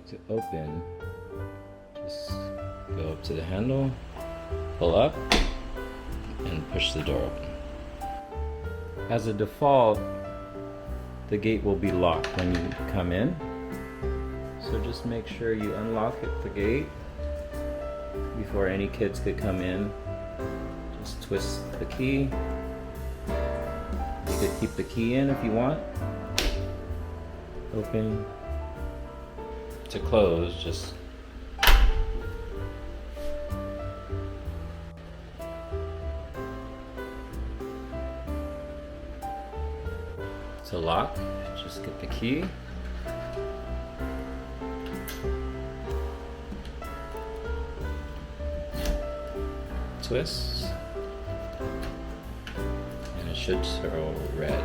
to open, just go up to the handle, pull up, and push the door open. As a default, the gate will be locked when you come in. So just make sure you unlock the gate before any kids could come in. Just twist the key. You could keep the key in if you want. Open. To close, just to lock, just get the key. Twist, and it should show red.